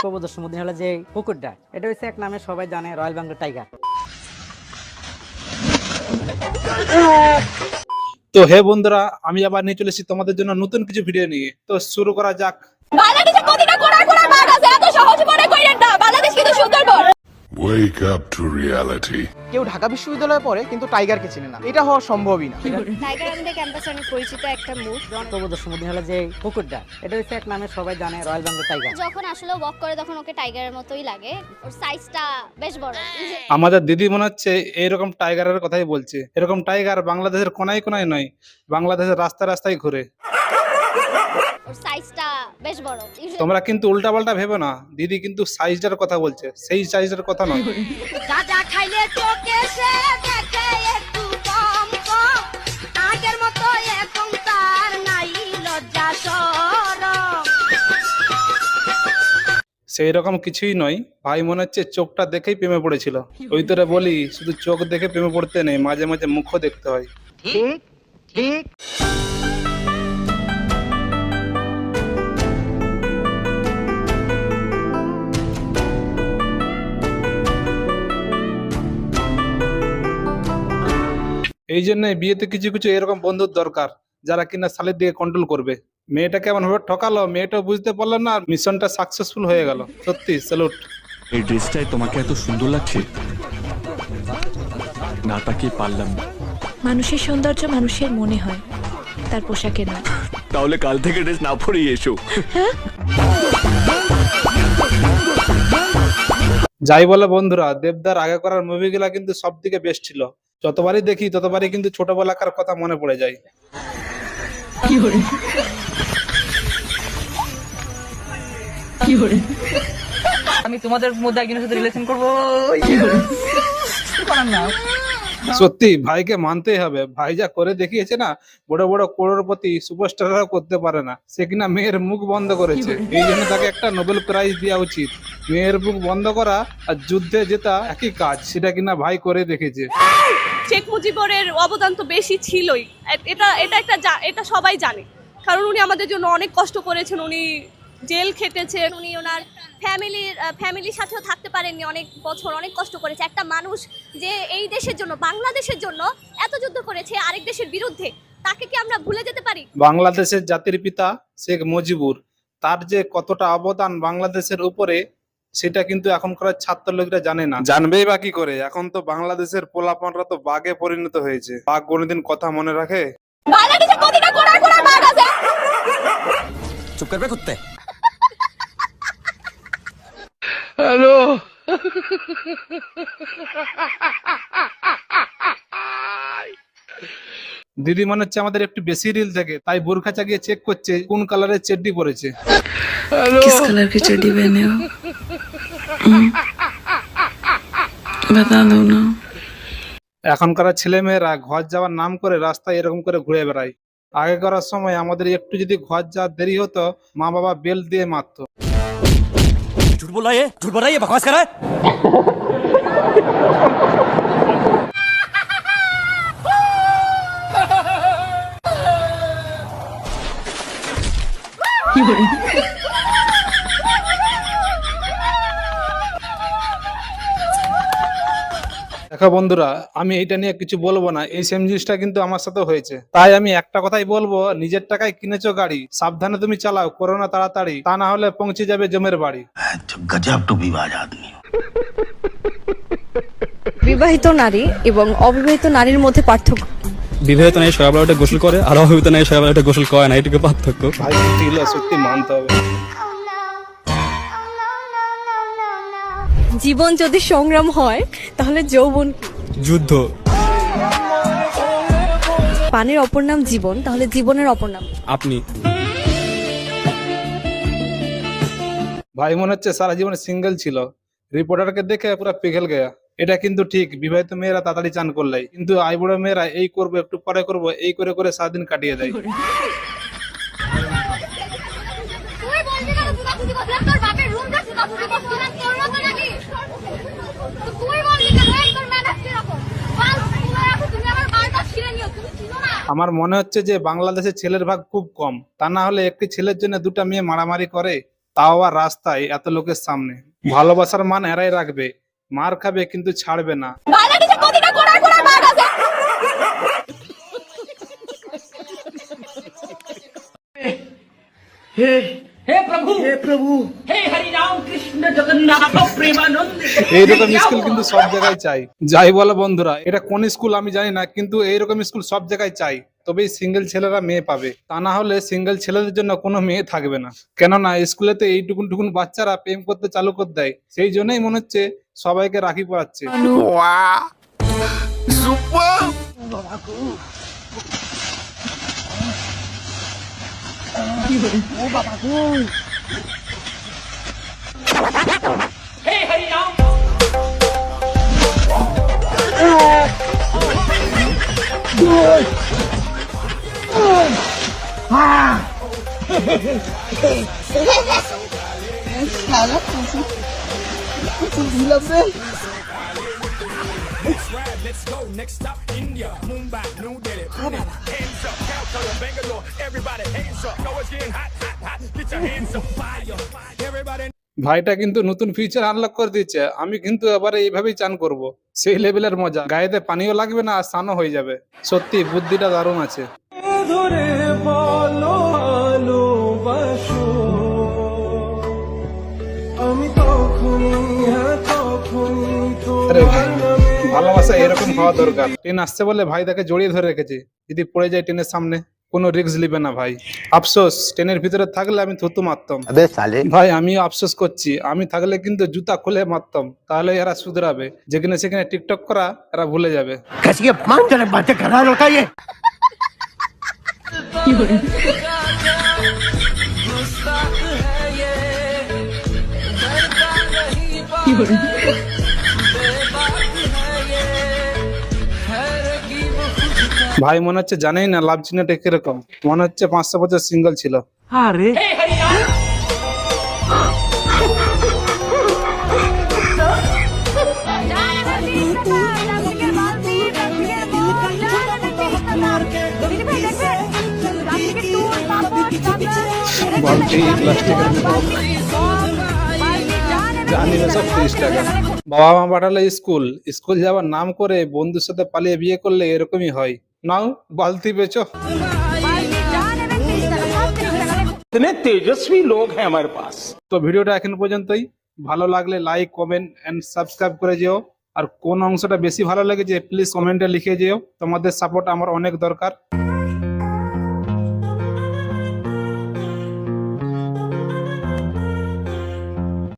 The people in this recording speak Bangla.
কবুতর সমুদ্র হলো যে পুকুরটা, এটা হচ্ছে এক নামে সবাই জানে রয়্যাল বেঙ্গল টাইগার। তো হে বন্ধুরা, আমি আবার নিয়ে চলেছি তোমাদের জন্য নতুন কিছু ভিডিও নিয়ে। তো শুরু করা যাক। বাংলাদেশে প্রতিটা কোণায় কোণায় বাঘ আছে, এত সহজে মনে করেন না। বাংলাদেশ কিন্তু Sundarban. Wake up to reality. কেউ ঢাকা বিশ্ববিদ্যালয়ে পড়ে কিন্তু টাইগারকে চেনে না, এটা হওয়া সম্ভবই না। টাইগার আমাদের ক্যাম্পাসে অনেক পরিচিত একটা মুখ। কবুতর সমুদ্র হলো যে পুকুরটা, এটা হচ্ছে এক নামে সবাই জানে রয়্যাল বেঙ্গল টাইগার। যখন আসলে ওয়াক করে তখন ওকে টাইগারের মতোই লাগে, ওর সাইজটা বেশ বড়। আমাদের দিদি মনে হচ্ছে এরকম টাইগারের কথাই বলছে। এরকম টাইগার বাংলাদেশের কোনায় কোনায় নয়, বাংলাদেশের রাস্তায় রাস্তায় ঘুরে। ওর সাইজটা বেশ বড়। তোমরা কিন্তু উল্টাপাল্টা ভেবে না, দিদি কিন্তু সাইজটার কথা বলছে, সেই সাইজটার কথা নয়। গাঁজা খাইলে চোখে সে দেখে একটু কম কম, আগের মতো এখন তার নাই লজ্জা শরম। সেই রকম কিছুই নয় ভাই, মনে হচ্ছে চোখটা দেখেই প্রেমে পড়েছিল। ওই তোরে বলি, শুধু চোখ দেখে প্রেমে পড়তে নেই, মাঝে মাঝে মুখও দেখতে হয়। ঠিক ঠিক। এই জন্য বিয়েতে কিছু কিছু এরকম বন্ধুর দরকার, যারা কিনা শালীর দিকে কন্ট্রোল করবে। মেয়েটা কেমন ভাবে ঠকালো, মেয়েটা বুঝতে পারলো না, মিশনটা সাকসেসফুল হয়ে গেল। সত্যি স্যালুট। এই ড্রেসটাই তোমাকে এত সুন্দর লাগছে, না তাকিয়ে পারলাম না। মানুষের সৌন্দর্য মানুষের মনে হয়, তার পোশাকে নয়। তাহলে কাল থেকে ড্রেস না পরেই এসো। যাই বলে বন্ধুরা, দেবদার আগে করার মুভিগুলা কিন্তু সব থেকে বেস্ট ছিল। যতবারই দেখি ততবারই কিন্তু ছোটবেলাকার কথা মনে পড়ে যায়। আমি তোমাদের মধ্যে একজনের সাথে রিলেশন করবো। সত্যি ভাইকে মানতেই হবে, ভাই যা করে দেখিয়েছে না, বড় বড় করোড়পতি সুপারস্টাররাও করতে পারে না। সে কিনা মেয়ের মুখ বন্ধ করেছে, এই জন্য তাকে একটা নোবেল প্রাইজ দেওয়া উচিত। মেয়ের মুখ বন্ধ করা আর যুদ্ধে জেতা একই কাজ, সেটা কিনা ভাই করে দেখেছে। শেখ মুজিবুরের অবদান তো বেশি ছিলই, এটা সবাই জানে, কারণ উনি আমাদের জন্য অনেক কষ্ট করেছেন, উনি জেল খেটেছেন, উনি ওনার ফ্যামিলির সাথেও থাকতে পারেননি অনেক বছর, অনেক কষ্ট করেছে। একটা মানুষ যে এই দেশের জন্য, বাংলাদেশের জন্য এত যুদ্ধ করেছে আরেক দেশের বিরুদ্ধে, তাকে কি আমরা ভুলে যেতে পারি? বাংলাদেশের জাতির পিতা শেখ মুজিবুর, তার যে কতটা অবদান বাংলাদেশের উপরে, সেটা কিন্তু এখনকার ছাত্র লোকরা জানে না। জানবেই বা কি করে? এখন তো বাংলাদেশের পোলাপানরা তো বাঘে পরিণত হয়েছে। বাঘ কোনোদিন কথা মনে রাখে? বাংলাদেশে প্রতিটা কোণায় কোণায় বাঘ আছে। চুপ করবে কুত্তে। দিদি মনে হচ্ছে আমাদের একটু বেশি রিল থাকে, তাই বোরখা চাগিয়ে চেক করছে কোন কালারের চেড্ডি পরেছে। किस कलर की चड्डी पहने हो? बता दो ना। এখনকার ছেলে মেয়েরা ঘর যাওয়ার নাম করে রাস্তায় এরকম করে ঘুরে বেড়ায়। আগে করার সময় আমাদের একটু যদি ঘর যাওয়ার দেরি হতো, মা বাবা বেল দিয়ে মারতো। झूठ बोल रहा है, झूठ बोल रहा है, ये बकवास कर रहा है। দেখো বন্ধুরা, আমি এইটা নিয়ে কিছু বলবো না, এই সেম জিনিসটা কিন্তু আমার সাথে হয়েছে। তাই আমি একটা কথাই বলবো, নিজের টাকায় কিনেছো গাড়ি, সাবধানে তুমি চালাও, করো না তাড়াতাড়ি, তা না হলে পৌঁছে যাবে জমের বাড়ি। गजब टू विवाद आदमी। বিবাহিত নারী এবং অবিবাহিত নারীর মধ্যে পার্থক্য। বিবাহিত নাই সকালবেলা উঠে গোসল করে, আর অবিবাহিত নাই সকালবেলা উঠে গোসল করে না, এইটুকু পার্থক্য। ভাই সত্যি সত্যি মানতে হবে। জীবন যদি সংগ্রাম হয় তাহলে যৌবন কি? যুদ্ধ। পানির অপর নাম জীবন, তাহলে জীবনের অপর নাম? আপনি। ভাই মনে হচ্ছে সারা জীবন সিঙ্গেল ছিল, রিপোর্টারকে দেখে পুরো পিঘল গেয়া। এটা কিন্তু ঠিক, বিবাহিত মেয়েরা তাড়াতাড়ি চান করলাই, কিন্তু আইবুড়ো মেয়েরা এই করবো একটু পরে করবো, এই করে করে সারাদিন কাটিয়ে দেয়। তুই বলবি না তুই কথা বলছিস, তোর বাপের রুম যাচ্ছে কথা বলছিস, তোর মত নাকি? তুই বলবি না তোর ম্যানেজ কি রকম? বাল তুমি আমার বালটা ছিঁড়ে নিও, তুমি চিনো না? আমার মনে হচ্ছে যে বাংলাদেশে ছেলের ভাগ খুব কম, তা না হলে একটি ছেলের জন্য দুটা মেয়ে মারামারি করে, তাও আর রাস্তায় এত লোকের সামনে। ভালোবাসার মান এরাই রাখবে, মার খাবে কিন্তু ছাড়বে না। ভালো কিছু প্রতিটা কোড়ায় কোড়ায় বাঘ আছে। এইরকম স্কুল কিন্তু সব জায়গায় চাই। যাই বলো বন্ধুরা, এটা কোন স্কুল আমি জানি না, কিন্তু এইরকম স্কুল সব জায়গায় চাই। তবেই সিঙ্গেল ছেলেরা মেয়ে পাবে, তা না হলে সিঙ্গেল ছেলেদের জন্য কোনো মেয়ে থাকবে না। কেননা স্কুলেতে এইটুকুন টুকুন বাচ্চারা প্রেম করতে চালু করে দেয়, সেই জন্যই মনে হচ্ছে সবাইকে রাখি পড়াচ্ছে। ভাইটা কিন্তু নতুন ফিচার আনলক করে দিচ্ছে। আমি কিন্তু এবারে এইভাবেই চান করব, সেই লেভেলের মজা, গায়েতে পানিও লাগবে না আর স্নানও হয়ে যাবে। সত্যি বুদ্ধিটা দারুণ আছে। আরে ভাই, ভালোবাসা এরকম হওয়া দরকার। ট্রেন আসছে বলে ভাই তাকে জড়িয়ে ধরে রেখেছে, যদি পড়ে যায় ট্রেনের সামনে কোনো রিস্ক নিবে না ভাই। আফসোস, ট্রেনের ভিতরে থাকলে আমি থুতু মারতাম। ভাই আমিও আফসোস করছি, আমি থাকলে কিন্তু জুতা খুলে মারতাম, তাহলে এরা শুধরাবে। যেখানে সেখানে টিকটক করা এরা ভুলে যাবে। ভাই মনে হচ্ছে জানেই না লাভ চিহ্নটা কিরকম, মনে হচ্ছে 500 বছর সিঙ্গেল ছিল। বালতি প্লাস্টিকের জানি না, সব 30 টাকা। বাবা মা পাঠালে স্কুল, স্কুল যাওয়ার নাম করে বন্ধুর সাথে পালিয়ে বিয়ে করলে এরকমই হয়। নাও বালতি বেচো। तेजस्वी लोग हैं हमारे पास। তো ভিডিওটা এখন পর্যন্তই। ভালো লাগলে লাইক, কমেন্ট এন্ড সাবস্ক্রাইব করে যেও। আর কোন অংশটা বেশি ভালো লেগেছে প্লিজ কমেন্টে লিখে যেও। তোমাদের সাপোর্ট আমার অনেক দরকার।